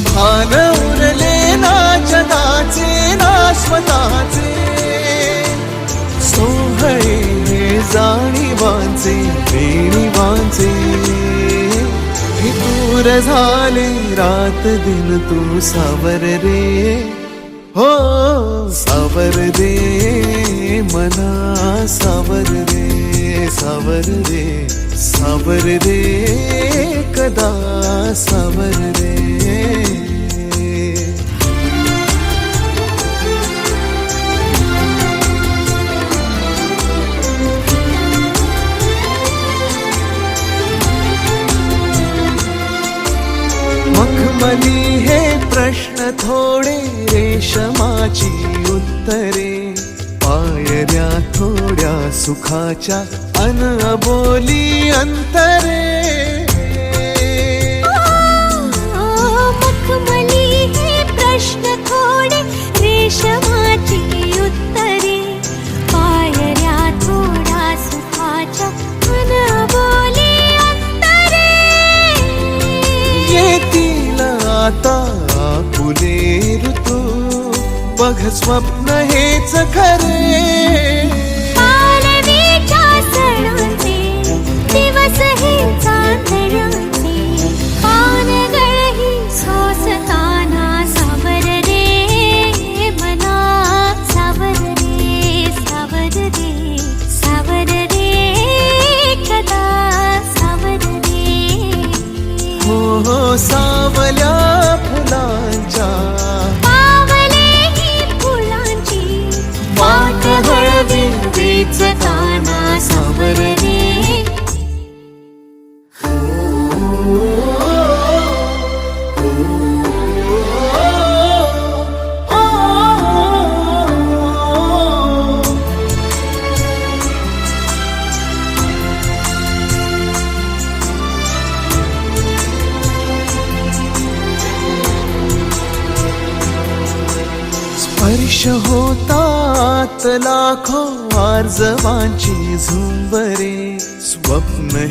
भान उरले ना जगाचे ना स्वतःचे, सोहळे जाणीवांचे बेणीवांचे, दूर झाले रात दिन तू सावर रे, हो सावर दे मना, सावर रे सावर रे सावर रे कदा सावर रे. मखमली हे प्रश्न थोडे रेशमाची उत्तरे, पायऱ्या थोड्या सुखाच्या अन अबोली अंतरे. मखमली हे प्रश्न थोडे रेशमाची उत्तरे, पायऱ्या थोड्या सुखाच्या अन अबोली अंतरे. येतील आता फुले ऋतू, बघ स्वप्न हेच खरे. पालवीच्या सणाचे दिवस हे चांदण्याचे, पानगळही सोसताना सावर रे मना, सावर रे सावर रे सावर रे कदा सावर रे. हो हो सावल्या फुलांच्या, वाट हळवी वेचताना सावर रे. स्पर्श होतात लाखो आर्जवांची झुंबरे, स्वप्न